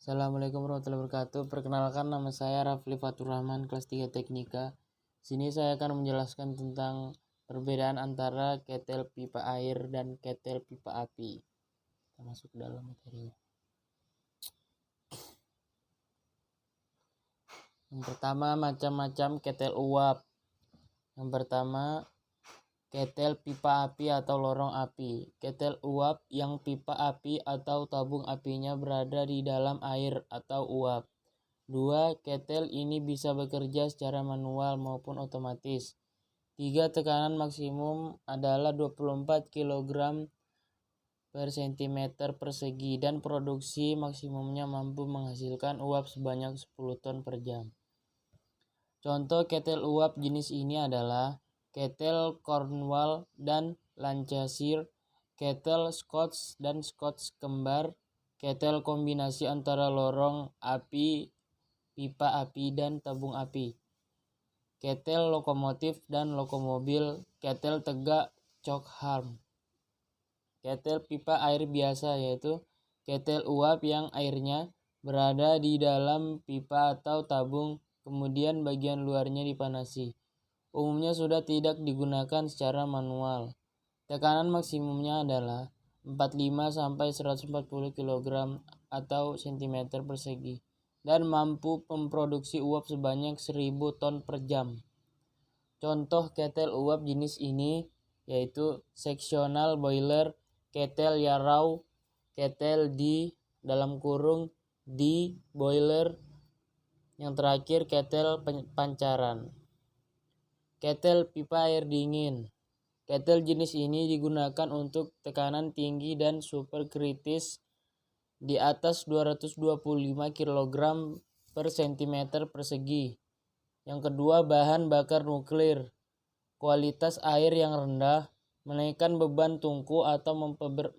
Assalamualaikum warahmatullahi wabarakatuh. Perkenalkan, nama saya Rafli Fatur Rahman, kelas 3 Teknika. Sini saya akan menjelaskan tentang perbedaan antara ketel pipa air dan ketel pipa api. Kita masuk ke dalam materinya. Yang pertama, macam-macam ketel uap. Yang pertama, ketel pipa api atau lorong api. Ketel uap yang pipa api atau tabung apinya berada di dalam air atau uap. 2. Ketel ini bisa bekerja secara manual maupun otomatis. 3. Tekanan maksimum adalah 24 kg per cm persegi dan produksi maksimumnya mampu menghasilkan uap sebanyak 10 ton per jam. Contoh ketel uap jenis ini adalah ketel Cornwall dan Lancashire, ketel Scotch dan Scotch kembar, ketel kombinasi antara lorong api, pipa api, dan tabung api, ketel lokomotif dan lokomobil, ketel tegak Cockham. Ketel pipa air biasa yaitu ketel uap yang airnya berada di dalam pipa atau tabung, kemudian bagian luarnya dipanasi. Umumnya sudah tidak digunakan secara manual. Tekanan maksimumnya adalah 45-140 kg atau cm persegi dan mampu memproduksi uap sebanyak 1000 ton per jam. Contoh ketel uap jenis ini yaitu sectional boiler, ketel Yarrow, ketel di boiler, yang terakhir ketel pancaran. Ketel pipa air dingin. Ketel jenis ini digunakan untuk tekanan tinggi dan superkritis di atas 225 kg per cm persegi. Yang kedua, bahan bakar nuklir. Kualitas air yang rendah menaikkan beban tungku atau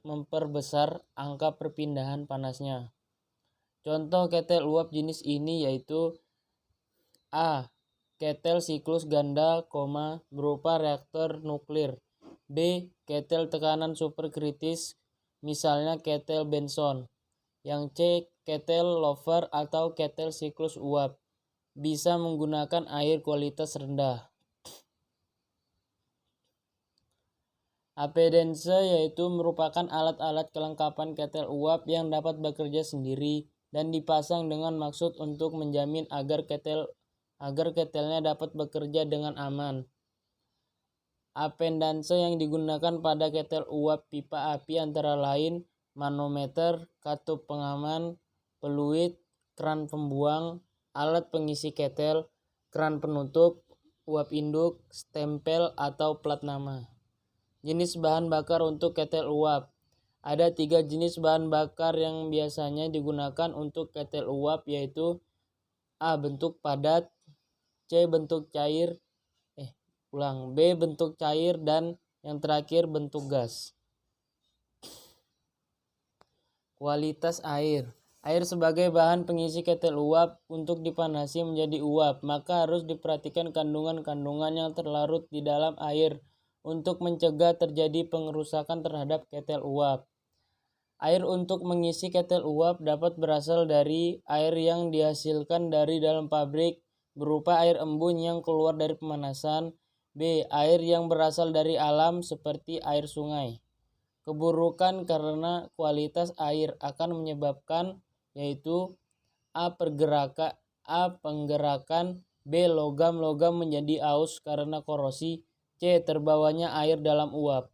memperbesar angka perpindahan panasnya. Contoh ketel uap jenis ini yaitu A. Ketel siklus ganda, berupa reaktor nuklir. B. Ketel tekanan superkritis, misalnya ketel Benson. Yang C. Ketel Lover atau ketel siklus uap, bisa menggunakan air kualitas rendah. Appendance yaitu merupakan alat-alat kelengkapan ketel uap yang dapat bekerja sendiri dan dipasang dengan maksud untuk menjamin agar ketelnya dapat bekerja dengan aman. Appendance yang digunakan pada ketel uap pipa api antara lain manometer, katup pengaman, peluit, keran pembuang, alat pengisi ketel, keran penutup, uap induk, stempel atau plat nama. Jenis bahan bakar untuk ketel uap. Ada 3 jenis bahan bakar yang biasanya digunakan untuk ketel uap yaitu A. Bentuk padat, C. Bentuk cair, B. Bentuk cair, dan yang terakhir bentuk gas. Kualitas air. Air sebagai bahan pengisi ketel uap untuk dipanasi menjadi uap, maka harus diperhatikan kandungan-kandungan yang terlarut di dalam air untuk mencegah terjadi pengerusakan terhadap ketel uap. Air untuk mengisi ketel uap dapat berasal dari air yang dihasilkan dari dalam pabrik berupa air embun yang keluar dari pemanasan. B. Air yang berasal dari alam seperti air sungai. Keburukan karena kualitas air akan menyebabkan yaitu A. Penggerakan, B. Logam-logam menjadi aus karena korosi, C. Terbawanya air dalam uap.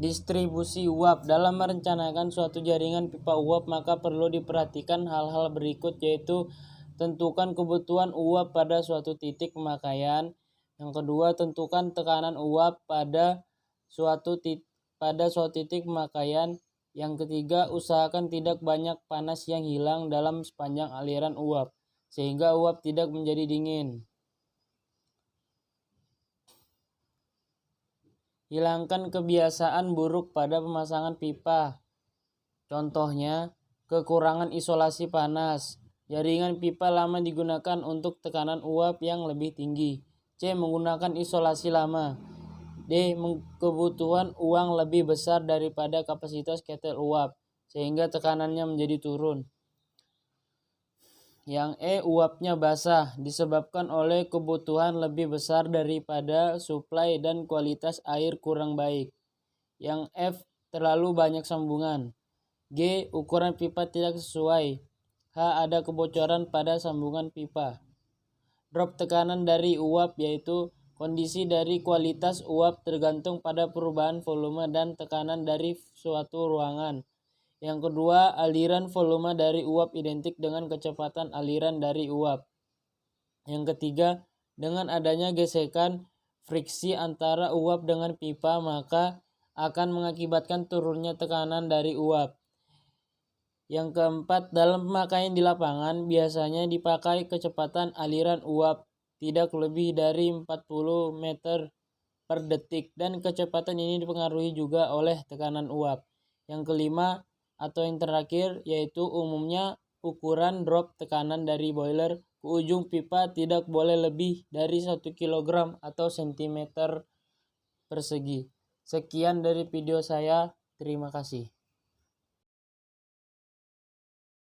Distribusi uap. Dalam merencanakan suatu jaringan pipa uap maka perlu diperhatikan hal-hal berikut yaitu tentukan kebutuhan uap pada suatu titik pemakaian. Yang kedua, tentukan tekanan uap pada suatu titik pemakaian. Yang ketiga, usahakan tidak banyak panas yang hilang dalam sepanjang aliran uap sehingga uap tidak menjadi dingin. Hilangkan kebiasaan buruk pada pemasangan pipa. Contohnya, kekurangan isolasi panas. Jaringan pipa lama digunakan untuk tekanan uap yang lebih tinggi. C. Menggunakan isolasi lama. D. D. Kebutuhan uang lebih besar daripada kapasitas ketel uap, sehingga tekanannya menjadi turun. Yang E. Uapnya basah, disebabkan oleh kebutuhan lebih besar daripada suplai dan kualitas air kurang baik. Yang F. Terlalu banyak sambungan. G. Ukuran pipa tidak sesuai. H. Ada kebocoran pada sambungan pipa. Drop tekanan dari uap yaitu kondisi dari kualitas uap tergantung pada perubahan volume dan tekanan dari suatu ruangan. Yang kedua, aliran volume dari uap identik dengan kecepatan aliran dari uap. Yang ketiga, dengan adanya gesekan friksi antara uap dengan pipa, maka akan mengakibatkan turunnya tekanan dari uap. Yang keempat, dalam pemakaian di lapangan biasanya dipakai kecepatan aliran uap tidak lebih dari 40 meter per detik dan kecepatan ini dipengaruhi juga oleh tekanan uap. Yang kelima atau yang terakhir yaitu umumnya ukuran drop tekanan dari boiler ke ujung pipa tidak boleh lebih dari 1 kg atau cm persegi. Sekian dari video saya, terima kasih.